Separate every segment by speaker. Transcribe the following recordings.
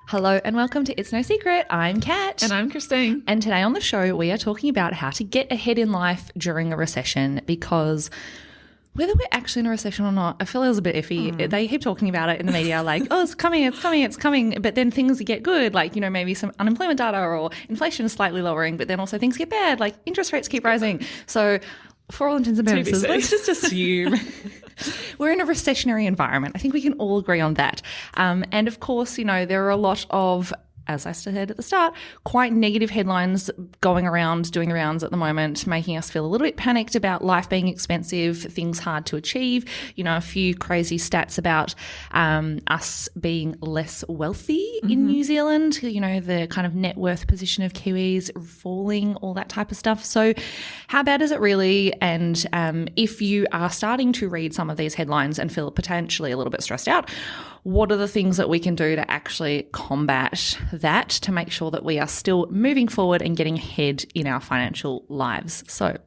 Speaker 1: Hello and welcome to It's No Secret. I'm Kat.
Speaker 2: And I'm Christine.
Speaker 1: And today on the show, we are talking about how to get ahead in life during a recession, because whether we're actually in a recession or not, I feel it was a bit iffy. They keep talking about it in the media like, oh, it's coming, it's coming, it's coming. But then things get good, like, you know, maybe some unemployment data or inflation is slightly lowering, but then also things get bad, like interest rates keep rising. So for all intents and purposes,
Speaker 2: TBC.
Speaker 1: let's just assume we're in a recessionary environment. I think we can all agree on that. And of course, you know, there are a lot of, as I said at the start, quite negative headlines going around, doing the rounds at the moment, making us feel a little bit panicked about life being expensive, things hard to achieve. You know, a few crazy stats about us being less wealthy in New Zealand, you know, the kind of net worth position of Kiwis falling, all that type of stuff. So how bad is it really? And if you are starting to read some of these headlines and feel potentially a little bit stressed out, what are the things that we can do to actually combat that, to make sure that we are still moving forward and getting ahead in our financial lives? So,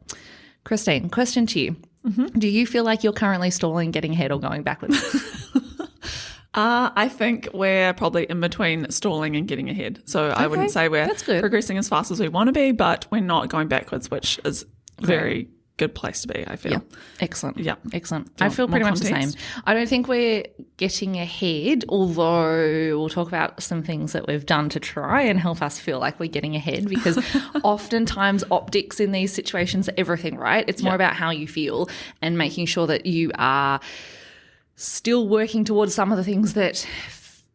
Speaker 1: Christine, question to you. Do you feel like you're currently stalling, getting ahead, or going backwards?
Speaker 2: I think we're probably in between stalling and getting ahead. So I wouldn't say we're progressing as fast as we want to be, but we're not going backwards, which is very good place to be, I feel.
Speaker 1: Yeah. Excellent.
Speaker 2: Yeah.
Speaker 1: Excellent. I feel pretty much the same. I don't think we're getting ahead, although we'll talk about some things that we've done to try and help us feel like we're getting ahead, because oftentimes optics in these situations are everything, right? It's more about how you feel and making sure that you are still working towards some of the things that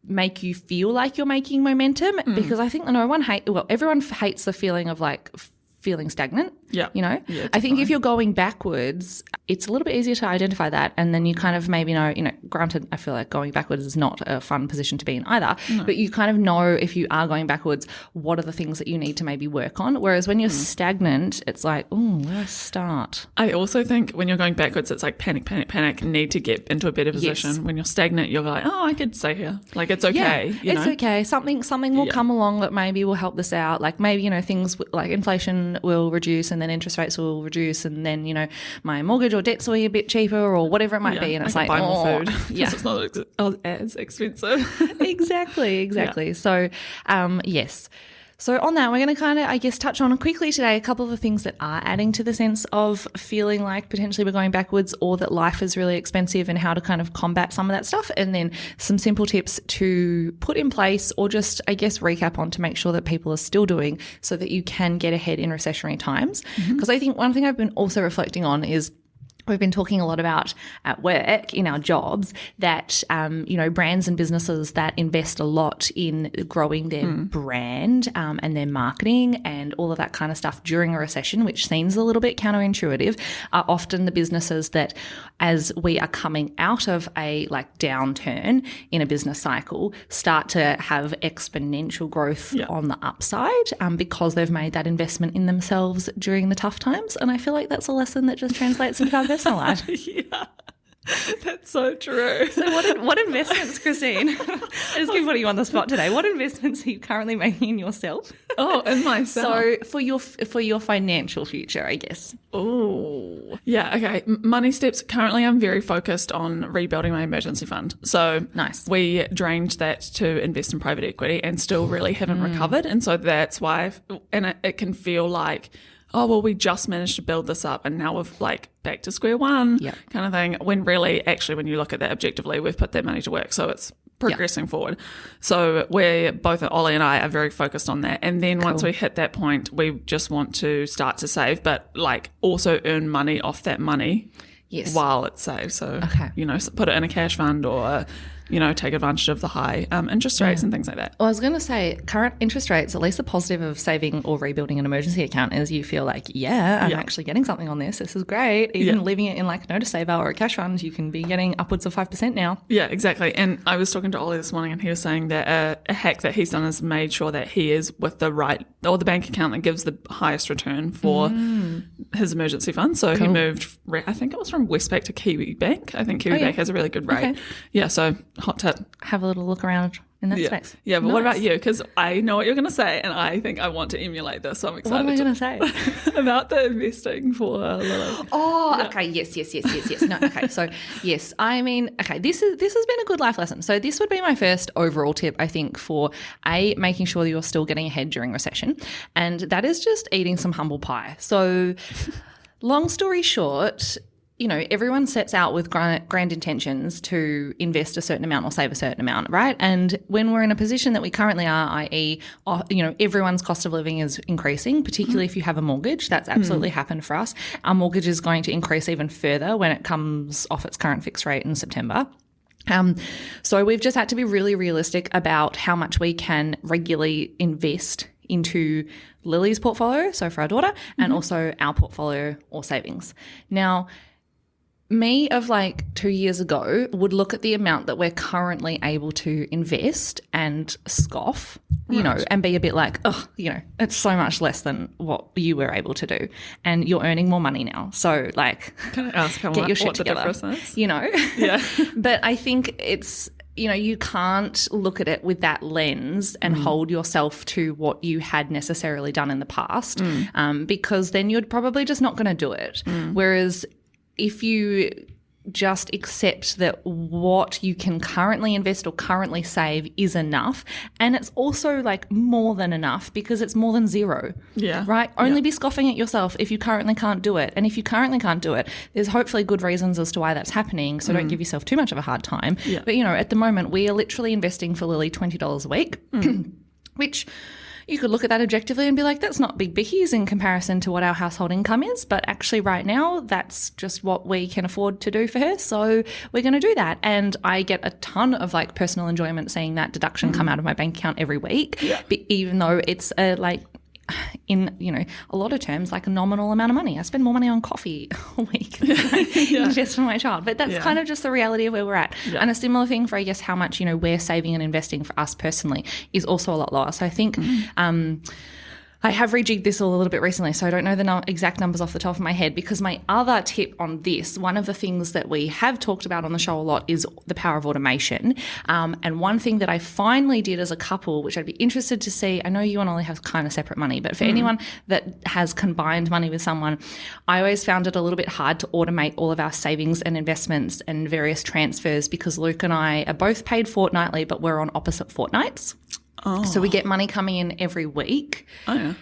Speaker 1: make you feel like you're making momentum, because I think everyone hates the feeling of like feeling stagnant.
Speaker 2: Yeah.
Speaker 1: You know,
Speaker 2: yeah,
Speaker 1: I think if you're going backwards, it's a little bit easier to identify that. And then you kind of maybe know, you know, granted, I feel like going backwards is not a fun position to be in either, but you kind of know if you are going backwards, what are the things that you need to maybe work on? Whereas when you're stagnant, it's like, oh, where do I start?
Speaker 2: I also think when you're going backwards, it's like panic, need to get into a better position.
Speaker 1: Yes.
Speaker 2: When you're stagnant, you're like, oh, I could stay here. Like, it's okay.
Speaker 1: Yeah, it's okay. Something will come along that maybe will help this out. Like maybe, you know, things like inflation will reduce and then interest rates will reduce, and then, you know, my mortgage or debts will be a bit cheaper or whatever it might be. And it's like,
Speaker 2: buy more food.
Speaker 1: Yeah.
Speaker 2: It's not as expensive.
Speaker 1: Exactly. Yeah. So, yes. So on that, we're going to kind of, I guess, touch on quickly today a couple of the things that are adding to the sense of feeling like potentially we're going backwards or that life is really expensive, and how to kind of combat some of that stuff. And then some simple tips to put in place, or just, I guess, recap on to make sure that people are still doing so that you can get ahead in recessionary times. Because I think one thing I've been also reflecting on is, we've been talking a lot about at work in our jobs that, you know, brands and businesses that invest a lot in growing their brand and their marketing and all of that kind of stuff during a recession, which seems a little bit counterintuitive, are often the businesses that, as we are coming out of a like downturn in a business cycle, start to have exponential growth on the upside, because they've made that investment in themselves during the tough times. And I feel like that's a lesson that just translates into our personal life.
Speaker 2: Yeah, that's so true.
Speaker 1: So what investments, Christine? I just keep putting you on the spot today. What investments are you currently making in yourself?
Speaker 2: Oh, in myself.
Speaker 1: So for your financial future, I guess.
Speaker 2: Oh, yeah. Okay. Money steps. Currently, I'm very focused on rebuilding my emergency fund. So
Speaker 1: nice.
Speaker 2: We drained that to invest in private equity and still really haven't recovered. And so that's why, it can feel like, oh, well, we just managed to build this up and now we're like back to square one kind of thing. When really, actually, when you look at that objectively, we've put that money to work. So it's progressing forward. So we're both, Ollie and I, are very focused on that. And then once we hit that point, we just want to start to save, but like also earn money off that money while it's saved. So, you know, put it in a cash fund or you know, take advantage of the high interest rates and things like that.
Speaker 1: Well, I was going to say current interest rates, at least the positive of saving or rebuilding an emergency account is you feel like, I'm actually getting something on this. This is great. Even leaving it in like Notice Saver or a cash fund, you can be getting upwards of 5% now.
Speaker 2: Yeah, exactly. And I was talking to Ollie this morning and he was saying that a hack that he's done is made sure that he is with the right, or the bank account that gives the highest return for his emergency fund. So he moved, I think it was from Westpac to Kiwi Bank. I think Kiwi Bank has a really good rate. Okay. Yeah, so hot tip.
Speaker 1: Have a little look around in that
Speaker 2: Yeah.
Speaker 1: space.
Speaker 2: Yeah, but what
Speaker 1: Nice.
Speaker 2: about you? Because I know what you're going to say, and I think I want to emulate this, so I'm
Speaker 1: What
Speaker 2: excited.
Speaker 1: am I going to say?
Speaker 2: About the investing for Lily.
Speaker 1: Oh, okay. Yes. No, okay. So, yes, I mean, okay, this has been a good life lesson. So this would be my first overall tip, I think, for making sure that you're still getting ahead during recession. And that is just eating some humble pie. So long story short, you know, everyone sets out with grand intentions to invest a certain amount or save a certain amount, right? And when we're in a position that we currently are, i.e., you know, everyone's cost of living is increasing, particularly if you have a mortgage. That's absolutely happened for us. Our mortgage is going to increase even further when it comes off its current fixed rate in September. So we've just had to be really realistic about how much we can regularly invest into Lily's portfolio, so for our daughter, and also our portfolio or savings. Now, me of like 2 years ago would look at the amount that we're currently able to invest and scoff, you know, and be a bit like, oh, you know, it's so much less than what you were able to do. And you're earning more money now. So like,
Speaker 2: Can I ask
Speaker 1: get your shit
Speaker 2: what
Speaker 1: together,
Speaker 2: the difference is?
Speaker 1: you know?
Speaker 2: Yeah.
Speaker 1: But I think it's, you know, you can't look at it with that lens and hold yourself to what you had necessarily done in the past, because then you're probably just not going to do it. Whereas if you just accept that what you can currently invest or currently save is enough, and it's also like more than enough because it's more than zero.
Speaker 2: Yeah.
Speaker 1: Right? Only be scoffing at yourself if you currently can't do it. And if you currently can't do it, there's hopefully good reasons as to why that's happening. So don't give yourself too much of a hard time.
Speaker 2: Yeah.
Speaker 1: But, you know, at the moment, we are literally investing for Lily $20 a week, which you could look at that objectively and be like, that's not big bickies in comparison to what our household income is. But actually right now, that's just what we can afford to do for her. So we're going to do that. And I get a ton of like personal enjoyment seeing that deduction come out of my bank account every week, even though it's in, you know, a lot of terms, like a nominal amount of money. I spend more money on coffee a week than I invest for my child. But that's kind of just the reality of where we're at. Yeah. And a similar thing for, I guess, how much, you know, we're saving and investing for us personally is also a lot lower. So I think I have rejigged this all a little bit recently, so I don't know the exact numbers off the top of my head, because my other tip on this, one of the things that we have talked about on the show a lot is the power of automation. And one thing that I finally did as a couple, which I'd be interested to see, I know you and Ollie have kind of separate money, but for anyone that has combined money with someone, I always found it a little bit hard to automate all of our savings and investments and various transfers because Luke and I are both paid fortnightly, but we're on opposite fortnights. Oh. So we get money coming in every week.
Speaker 2: Oh, yeah.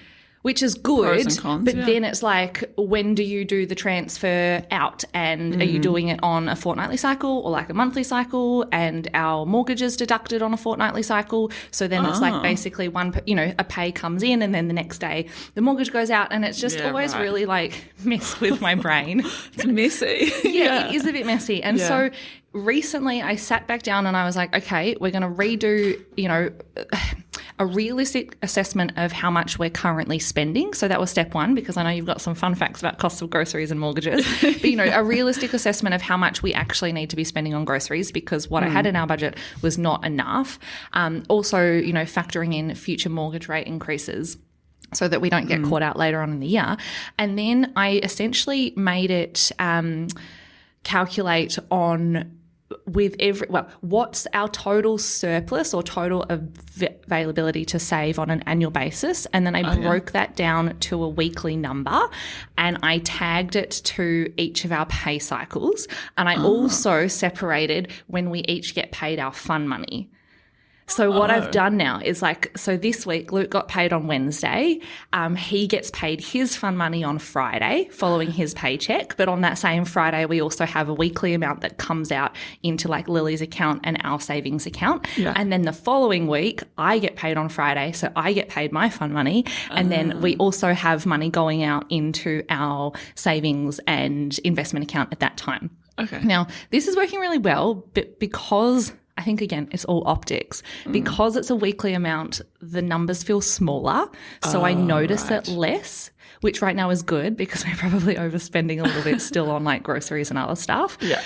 Speaker 1: Which is good,
Speaker 2: Pros and cons,
Speaker 1: but then it's like, when do you do the transfer out? And are you doing it on a fortnightly cycle or like a monthly cycle? And our mortgage is deducted on a fortnightly cycle. So then it's like basically a pay comes in and then the next day the mortgage goes out, and it's just always really like mess with my brain.
Speaker 2: It's messy.
Speaker 1: Yeah, it is a bit messy. And so recently I sat back down and I was like, okay, we're going to redo, you know, a realistic assessment of how much we're currently spending. So that was step one, because I know you've got some fun facts about costs of groceries and mortgages. But, you know, a realistic assessment of how much we actually need to be spending on groceries, because what I had in our budget was not enough. Also, you know, factoring in future mortgage rate increases so that we don't get caught out later on in the year. And then I essentially made it calculate on what's our total surplus or total availability to save on an annual basis. And then I broke that down to a weekly number, and I tagged it to each of our pay cycles. And I also separated when we each get paid our fun money. So what I've done now is like, so this week Luke got paid on Wednesday. He gets paid his fun money on Friday following his paycheck. But on that same Friday, we also have a weekly amount that comes out into like Lily's account and our savings account. Yeah. And then the following week, I get paid on Friday. So I get paid my fun money. And then we also have money going out into our savings and investment account at that time.
Speaker 2: Okay.
Speaker 1: Now, this is working really well, but because I think, again, it's all optics. Because it's a weekly amount, the numbers feel smaller, so I notice it less, which right now is good because we're probably overspending a little bit still on like groceries and other stuff. Yeah.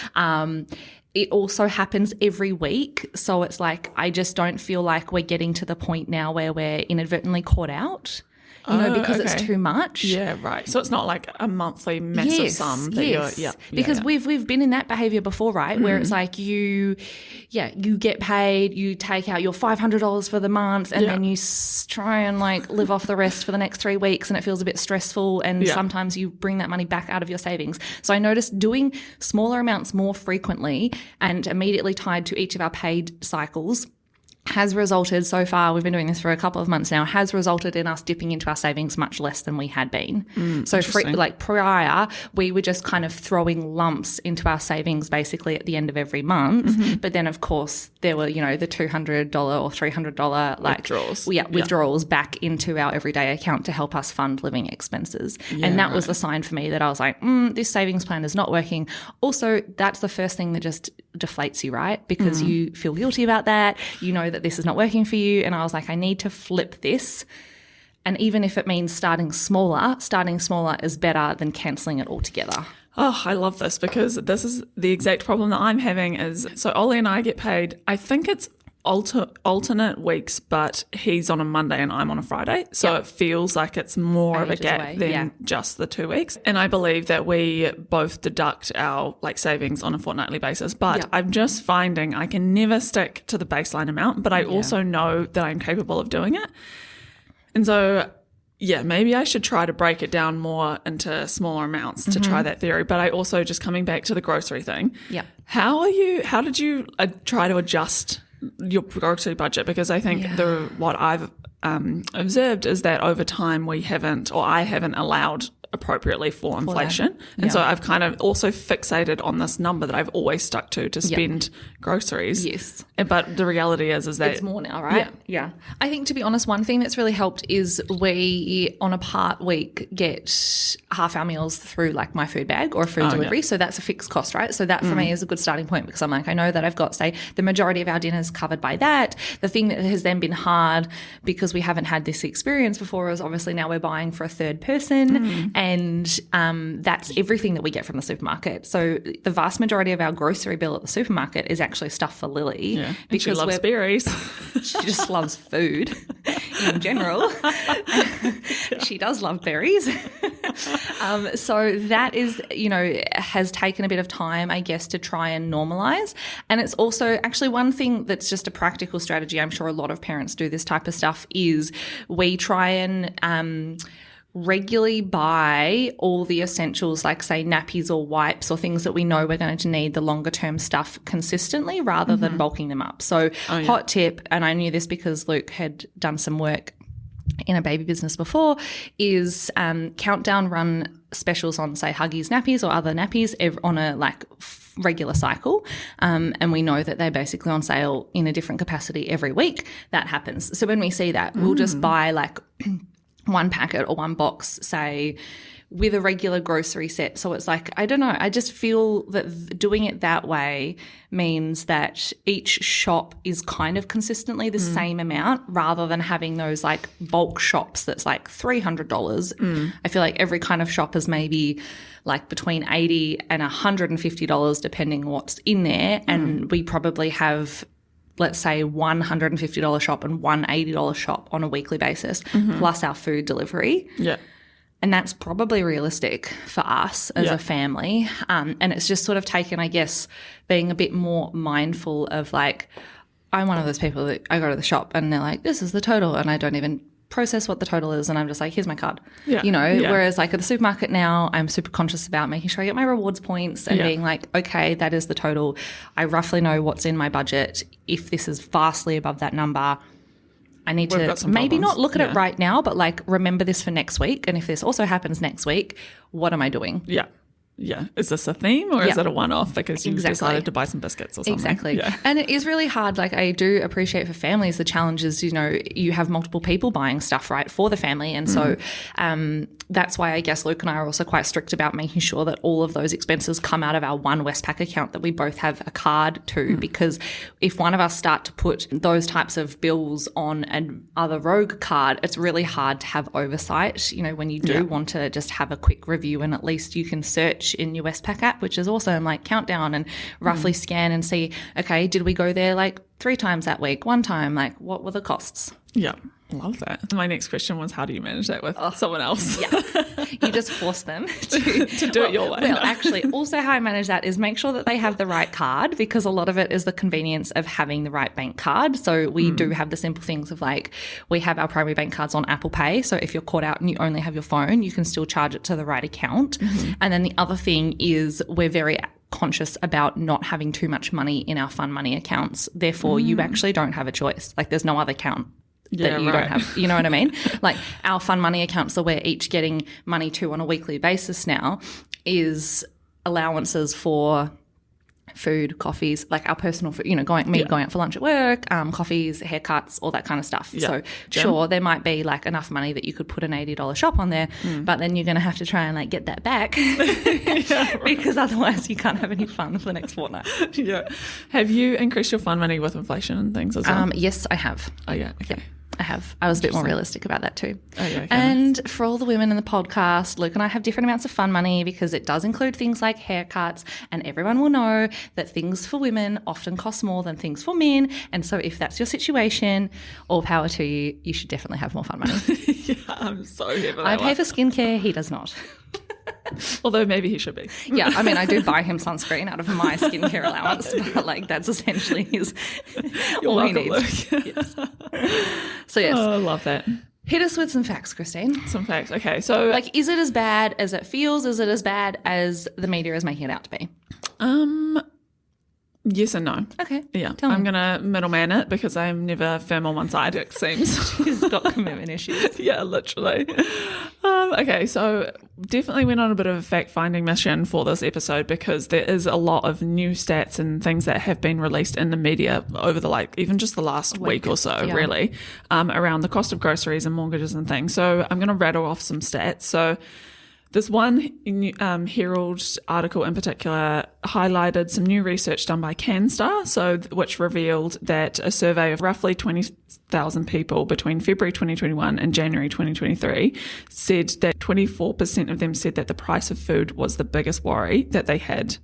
Speaker 1: It also happens every week, so it's like I just don't feel like we're getting to the point now where we're inadvertently caught out. because it's too much.
Speaker 2: Yeah, right. So it's not like a monthly massive sum that
Speaker 1: because we've been in that behavior before, right? Where it's like you get paid, you take out your $500 for the month, and then you try and like live off the rest for the next 3 weeks, and it feels a bit stressful, and sometimes you bring that money back out of your savings. So I noticed doing smaller amounts more frequently and immediately tied to each of our paid cycles has resulted so far, we've been doing this for a couple of months now, has resulted in us dipping into our savings much less than we had been. So prior, we were just kind of throwing lumps into our savings basically at the end of every month. But then, of course, there were, the $200 or $300 withdrawals back into our everyday account to help us fund living expenses. And that was the sign for me that I was like, this savings plan is not working. Also, that's the first thing that just deflates you, right? Because you feel guilty about that. You know that this is not working for you. And I was like, I need to flip this. And even if it means starting smaller is better than cancelling it altogether.
Speaker 2: Oh, I love this because this is the exact problem that I'm having is, so Ollie and I get paid, I think it's alternate weeks, but he's on a Monday and I'm on a Friday. So it feels like it's more of a gap than just the 2 weeks. And I believe that we both deduct our savings on a fortnightly basis. But I'm just finding I can never stick to the baseline amount, but I also know that I'm capable of doing it. And so maybe I should try to break it down more into smaller amounts to try that theory. But I also, just coming back to the grocery thing, how did you try to adjust your grocery budget? Because I think what I've observed is that over time I haven't allowed appropriately for inflation. And so I've kind of also fixated on this number that I've always stuck to spend groceries.
Speaker 1: Yes.
Speaker 2: But the reality is that
Speaker 1: it's more now, right? Yeah. I think, to be honest, one thing that's really helped is we, on a part week, get half our meals through like my food bag or food delivery. So that's a fixed cost, right? So that for me is a good starting point, because I'm like, I know that I've got, say, the majority of our dinners covered by that. The thing that has then been hard, because we haven't had this experience before, is obviously now we're buying for a third person. And that's everything that we get from the supermarket. So the vast majority of our grocery bill at the supermarket is actually stuff for Lily.
Speaker 2: Because she loves berries.
Speaker 1: She just loves food in general. She does love berries. So that is, has taken a bit of time, I guess, to try and normalize. And it's also actually one thing that's just a practical strategy. I'm sure a lot of parents do this type of stuff, is we try and regularly buy all the essentials, like say nappies or wipes or things that we know we're going to need, the longer term stuff, consistently, rather than bulking them up. So hot tip, and I knew this because Luke had done some work in a baby business before, is countdown run specials on, say, Huggies nappies or other nappies on a regular cycle, and we know that they're basically on sale in a different capacity every week. That happens. So when we see that, we'll just buy one packet or one box, say, with a regular grocery set. So it's like, I don't know, I just feel that doing it that way means that each shop is kind of consistently the same amount, rather than having those bulk shops that's $300. I feel like every kind of shop is maybe between $80 and $150 depending what's in there, and we probably have, let's say, one $150 shop and one $80 shop on a weekly basis, plus our food delivery. Yeah. And that's probably realistic for us as a family. And it's just sort of taken, I guess, being a bit more mindful of I'm one of those people that I go to the shop and they're like, this is the total, and I don't even process what the total is, and I'm just like, here's my card. Whereas at the supermarket now, I'm super conscious about making sure I get my rewards points and being like, okay, that is the total. I roughly know what's in my budget. If this is vastly above that number, I need to maybe not look at it right now, but remember this for next week. And if this also happens next week, what am I doing?
Speaker 2: Yeah. Yeah. Is this a theme, or is it a one-off because you decided to buy some biscuits or something?
Speaker 1: Exactly.
Speaker 2: Yeah.
Speaker 1: And it is really hard. I do appreciate for families, the challenge is, you have multiple people buying stuff, right, for the family. And so that's why I guess Luke and I are also quite strict about making sure that all of those expenses come out of our one Westpac account that we both have a card to, because if one of us start to put those types of bills on an other rogue card, it's really hard to have oversight, when you do want to just have a quick review, and at least you can search in your Westpac app, which is awesome, countdown and roughly scan and see, okay, did we go there 3 times that week, 1 time, what were the costs?
Speaker 2: Yeah, love that. My next question was, how do you manage that with someone else?
Speaker 1: Yeah. You just force them to
Speaker 2: do it your way.
Speaker 1: Well, actually, also how I manage that is make sure that they have the right card, because a lot of it is the convenience of having the right bank card. So we do have the simple things of like, we have our primary bank cards on Apple Pay. So if you're caught out and you only have your phone, you can still charge it to the right account. And then the other thing is we're very conscious about not having too much money in our fun money accounts. Therefore, you actually don't have a choice. Like there's no other account that you don't have. You know what I mean? Like our fun money accounts that we're each getting money to on a weekly basis now is allowances for food, coffees, like our personal food, going out for lunch at work, coffees, haircuts, all that kind of stuff.
Speaker 2: Yeah.
Speaker 1: So sure, there might be like enough money that you could put an $80 shop on there, but then you're going to have to try and like get that back because otherwise you can't have any fun for the next fortnight.
Speaker 2: Yeah. Have you increased your fun money with inflation and things as well?
Speaker 1: Yes, I have.
Speaker 2: Oh, yeah. Okay.
Speaker 1: Yep. I have. I was a bit more realistic about that too.
Speaker 2: Oh, yeah, okay.
Speaker 1: And for all the women in the podcast, Luke and I have different amounts of fun money because it does include things like haircuts, and everyone will know that things for women often cost more than things for men. And so if that's your situation, all power to you. You should definitely have more fun money.
Speaker 2: Yeah, I'm so here for that
Speaker 1: I pay for skincare. He does not.
Speaker 2: Although maybe he should be.
Speaker 1: Yeah, I mean, I do buy him sunscreen out of my skincare allowance, but like that's essentially all he needs. Yes. So yes.
Speaker 2: Oh, I love that.
Speaker 1: Hit us with some facts, Christine.
Speaker 2: Some facts. Okay, so
Speaker 1: like, is it as bad as it feels? Is it as bad as the media is making it out to be?
Speaker 2: Yes and no.
Speaker 1: Okay.
Speaker 2: Yeah.
Speaker 1: Tell
Speaker 2: I'm
Speaker 1: me.
Speaker 2: going to middleman it because I'm never firm on one side, it seems.
Speaker 1: She's got commitment issues.
Speaker 2: Yeah, literally. Okay, so definitely went on a bit of a fact-finding mission for this episode because there is a lot of new stats and things that have been released in the media over the even just the last week or so, really, around the cost of groceries and mortgages and things. So I'm going to rattle off some stats. So this one Herald article in particular highlighted some new research done by CanStar, which revealed that a survey of roughly 20,000 people between February 2021 and January 2023 said that 24% of them said that the price of food was the biggest worry that they had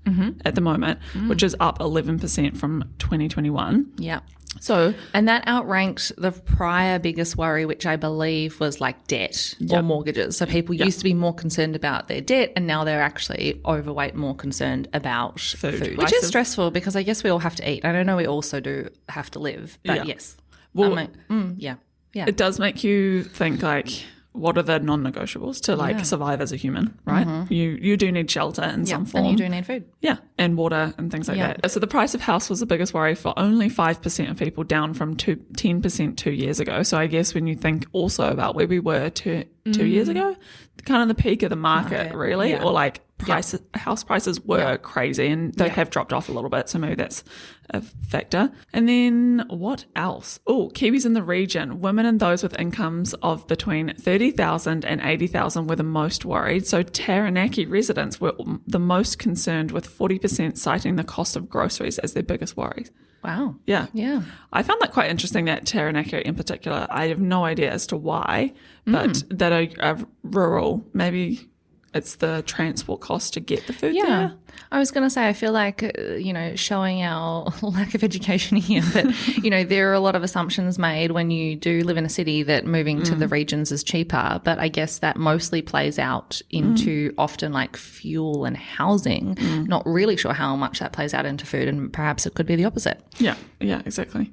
Speaker 2: at the moment, which is up 11% from 2021.
Speaker 1: Yeah.
Speaker 2: So,
Speaker 1: and that outranked the prior biggest worry, which I believe was like debt or mortgages. So people used to be more concerned about their debt, and now they're actually overweight, more concerned about food, which is stressful because I guess we all have to eat. And I know we also do have to live, but yes.
Speaker 2: Well,
Speaker 1: yeah.
Speaker 2: It does make you think what are the non-negotiables to survive as a human, right? You do need shelter in some form.
Speaker 1: And you do need food.
Speaker 2: Yeah, and water and things like that. So the price of house was the biggest worry for only 5% of people, down from 10% 2 years ago. So I guess when you think also about where we were 2 years ago, kind of the peak of the market really, or house prices were crazy and they have dropped off a little bit. So maybe that's a factor. And then what else? Oh, Kiwis in the region, women and those with incomes of between 30,000 and 80,000 were the most worried. So Taranaki residents were the most concerned, with 40% citing the cost of groceries as their biggest worry.
Speaker 1: Wow.
Speaker 2: Yeah.
Speaker 1: Yeah.
Speaker 2: I found that quite interesting, that Taranaki in particular. I have no idea as to why, but that are rural, maybe it's the transport cost to get the food there.
Speaker 1: I was going to say, I feel like, showing our lack of education here, but, there are a lot of assumptions made when you do live in a city that moving to the regions is cheaper. But I guess that mostly plays out into often like fuel and housing. Not really sure how much that plays out into food, and perhaps it could be the opposite.
Speaker 2: Yeah, exactly.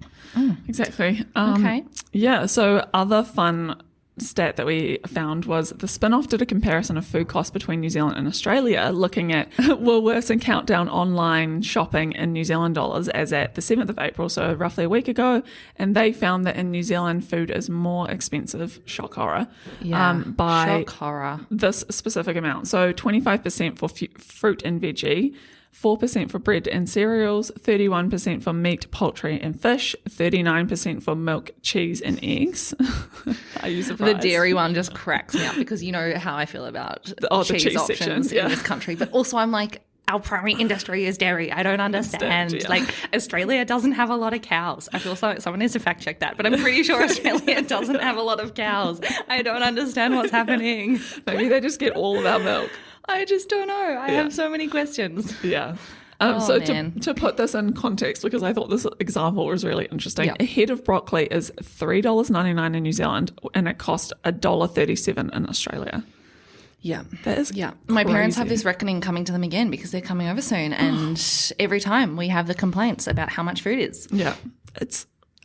Speaker 2: Exactly.
Speaker 1: Okay.
Speaker 2: Yeah, so other fun stat that we found was the spin-off did a comparison of food costs between New Zealand and Australia, looking at Woolworths and Countdown online shopping in New Zealand dollars as at the 7th of April, so roughly a week ago, and they found that in New Zealand food is more expensive, shock horror, by
Speaker 1: shock horror,
Speaker 2: this specific amount. So 25% for fruit and veggie, 4% for bread and cereals, 31% for meat, poultry and fish, 39% for milk, cheese and eggs. Are you surprised?
Speaker 1: The dairy one just cracks me up because you know how I feel about
Speaker 2: the cheese
Speaker 1: options
Speaker 2: sections,
Speaker 1: in this country. But also I'm like, our primary industry is dairy. I don't understand. Like, Australia doesn't have a lot of cows. I feel like someone needs to fact check that, but I'm pretty sure Australia doesn't have a lot of cows. I don't understand what's happening.
Speaker 2: Maybe they just get all of our milk.
Speaker 1: I just don't know. I have so many questions.
Speaker 2: Yeah. So
Speaker 1: man.
Speaker 2: to put this in context, because I thought this example was really interesting,
Speaker 1: Yep.
Speaker 2: a head of broccoli is $3.99 in New Zealand, and it cost $1.37 in Australia.
Speaker 1: Yeah.
Speaker 2: That is
Speaker 1: My parents have
Speaker 2: crazy.
Speaker 1: this reckoning coming to them again because they're coming over soon, and every time we have the complaints about how much food is.
Speaker 2: Yeah,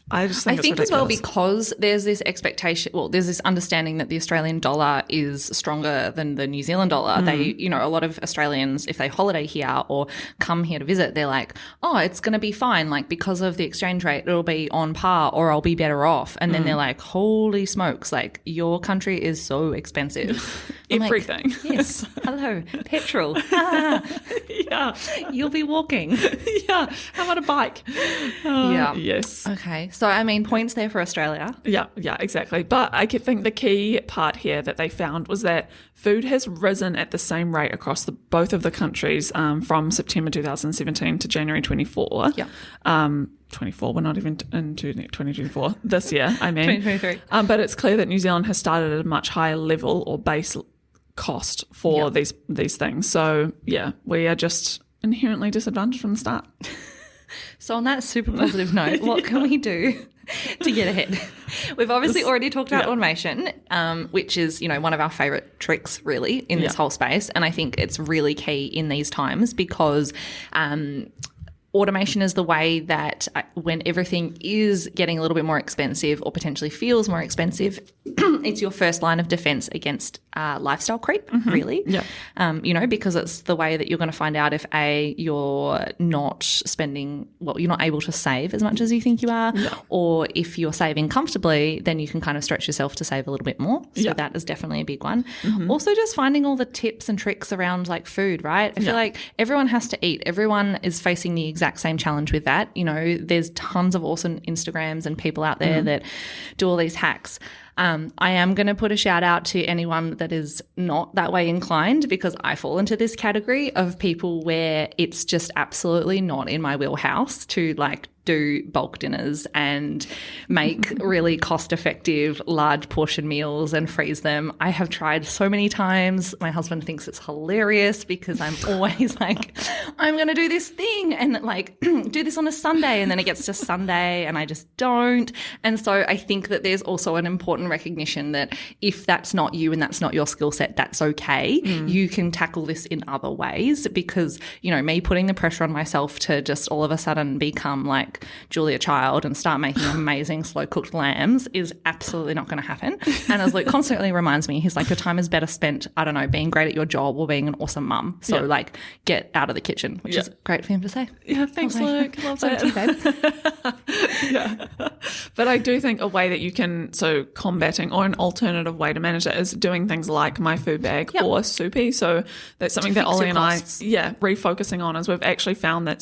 Speaker 2: I just think
Speaker 1: I think
Speaker 2: it's
Speaker 1: as well
Speaker 2: ridiculous.
Speaker 1: because there's this expectation, well, there's this understanding that the Australian dollar is stronger than the New Zealand dollar. They, a lot of Australians, if they holiday here or come here to visit, they're like, oh, it's going to be fine. Like because of the exchange rate, it'll be on par or I'll be better off. And then they're like, holy smokes, like your country is so expensive. I'm like,
Speaker 2: Everything.
Speaker 1: yes. Hello. Petrol.
Speaker 2: Yeah.
Speaker 1: You'll be walking.
Speaker 2: Yeah. How about a bike?
Speaker 1: Yeah.
Speaker 2: Yes.
Speaker 1: Okay. So, I mean, points there for Australia.
Speaker 2: Yeah, exactly. But I think the key part here that they found was that food has risen at the same rate across both of the countries from September 2017 to January 24.
Speaker 1: Yeah.
Speaker 2: 24, we're not even into 2024 this year, I mean.
Speaker 1: 2023.
Speaker 2: But it's clear that New Zealand has started at a much higher level or base cost for these things. So, yeah, we are just inherently disadvantaged from the start.
Speaker 1: So on that super positive note, what can we do to get ahead? We've obviously already talked about automation, which is, one of our favourite tricks really in this whole space. And I think it's really key in these times because automation is the way that when everything is getting a little bit more expensive or potentially feels more expensive, it's your first line of defense against lifestyle creep, really.
Speaker 2: Yeah.
Speaker 1: Because it's the way that you're going to find out if you're not spending, you're not able to save as much as you think you are, or if you're saving comfortably, then you can kind of stretch yourself to save a little bit more. So that is definitely a big one. Also just finding all the tips and tricks around like food, right? I feel like everyone has to eat. Everyone is facing the exact same challenge with that. There's tons of awesome Instagrams and people out there that do all these hacks. I am going to put a shout out to anyone that is not that way inclined because I fall into this category of people where it's just absolutely not in my wheelhouse to like do bulk dinners and make really cost-effective large portion meals and freeze them. I have tried so many times. My husband thinks it's hilarious because I'm always like, I'm going to do this thing and like do this on a Sunday, and then it gets to Sunday and I just don't. And so I think that there's also an important recognition that if that's not you and that's not your skill set, that's okay. You can tackle this in other ways because, me putting the pressure on myself to just all of a sudden become like Julia Child and start making amazing slow cooked lambs is absolutely not going to happen. And as Luke constantly reminds me, he's like, your time is better spent, I don't know, being great at your job or being an awesome mum. So like get out of the kitchen, which is great for him to say.
Speaker 2: Yeah, thanks, Luke. Love that.
Speaker 1: To you, babe.
Speaker 2: Yeah. But I do think a way that you can, combating or an alternative way to manage it is doing things like my food bag or Soupy. So that's something that Ollie and I, refocusing on is we've actually found that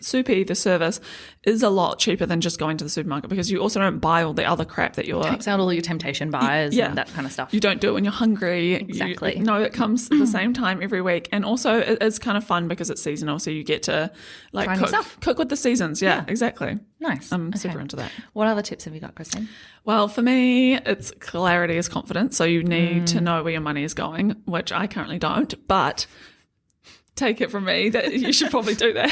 Speaker 2: Soupy, the service, is a lot cheaper than just going to the supermarket because you also don't buy all the other crap that you're...
Speaker 1: Takes out all your temptation buys and that kind of stuff.
Speaker 2: You don't do it when you're hungry.
Speaker 1: Exactly.
Speaker 2: It comes at the same time every week. And also it is kind of fun because it's seasonal, so you get to like cook with the seasons. Yeah, exactly.
Speaker 1: Nice.
Speaker 2: I'm super into that.
Speaker 1: What other tips have you got, Christine?
Speaker 2: Well, for me, it's clarity is confidence. So you need to know where your money is going, which I currently don't, but... take it from me that you should probably do that.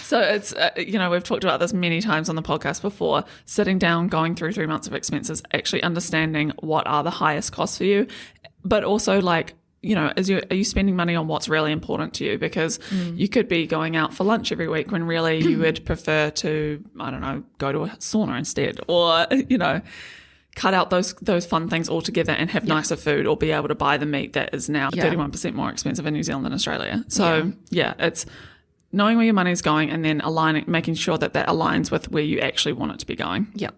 Speaker 2: So it's, we've talked about this many times on the podcast before, sitting down, going through 3 months of expenses, actually understanding what are the highest costs for you, but also like, are you spending money on what's really important to you? Because you could be going out for lunch every week when really you would prefer to, I don't know, go to a sauna instead or, cut out those fun things altogether and have nicer food or be able to buy the meat that is now 31% more expensive in New Zealand than Australia. So, it's knowing where your money is going and then making sure that aligns with where you actually want it to be going.
Speaker 1: Yep.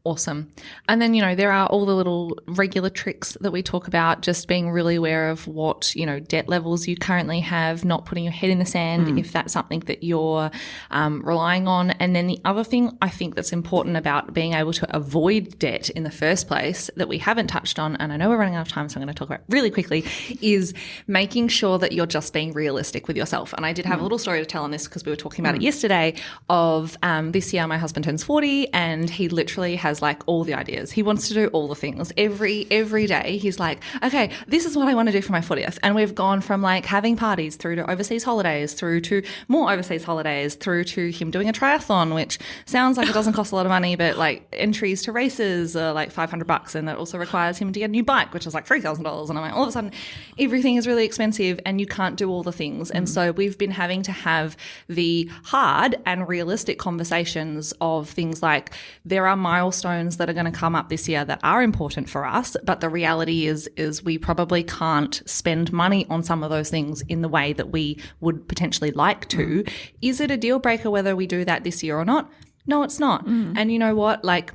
Speaker 1: Awesome. And then, there are all the little regular tricks that we talk about, just being really aware of what, debt levels you currently have, not putting your head in the sand if that's something that you're relying on. And then the other thing I think that's important about being able to avoid debt in the first place that we haven't touched on, and I know we're running out of time, so I'm going to talk about really quickly, is making sure that you're just being realistic with yourself. And I did have a little story to tell on this because we were talking about it yesterday of this year my husband turns 40 and he literally has has like all the ideas. He wants to do all the things. Every day he's like, okay, this is what I want to do for my 40th. And we've gone from like having parties through to overseas holidays, through to more overseas holidays, through to him doing a triathlon, which sounds like it doesn't cost a lot of money, but like entries to races are like $500, and that also requires him to get a new bike, which is like $3,000. And I'm like, all of a sudden everything is really expensive and you can't do all the things. And so we've been having to have the hard and realistic conversations of things like, there are milestones that are going to come up this year that are important for us, but the reality is we probably can't spend money on some of those things in the way that we would potentially like to. Is it a deal breaker whether we do that this year or not? No, it's not. And you know what? Like,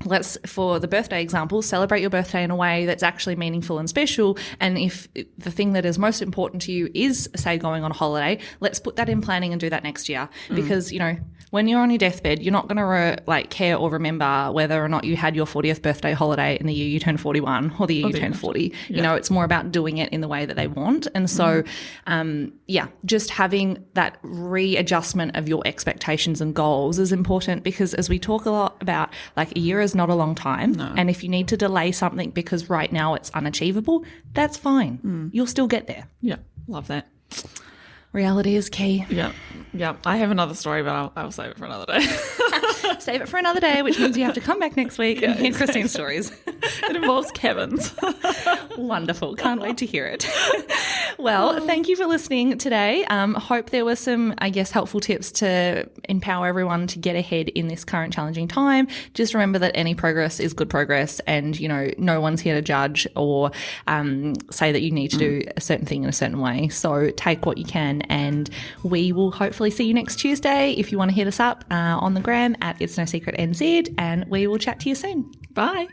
Speaker 1: let's, for the birthday example, celebrate your birthday in a way that's actually meaningful and special. And if the thing that is most important to you is, say, going on a holiday, let's put that in planning and do that next year. Because, you know, when you're on your deathbed, you're not going to care or remember whether or not you had your 40th birthday holiday in the year you turned 41 or the year you turned 40. Yeah. You know, it's more about doing it in the way that they want. And so, just having that readjustment of your expectations and goals is important, because as we talk a lot about, like, a year is not a long time. No. And if you need to delay something because right now it's unachievable, that's fine. You'll still get there.
Speaker 2: Yeah, love that.
Speaker 1: Reality is key.
Speaker 2: Yeah. I have another story, but I'll save it for another day.
Speaker 1: Save it for another day, which means you have to come back next week and hear Christine's stories.
Speaker 2: It involves cabins.
Speaker 1: Wonderful. Can't wait to hear it. Well, thank you for listening today. Hope there were some, I guess, helpful tips to empower everyone to get ahead in this current challenging time. Just remember that any progress is good progress, and, you know, no one's here to judge or say that you need to do a certain thing in a certain way. So take what you can, and we will hopefully see you next Tuesday. If you want to hit us up on the gram at It's No Secret NZ, and we will chat to you soon.
Speaker 2: Bye.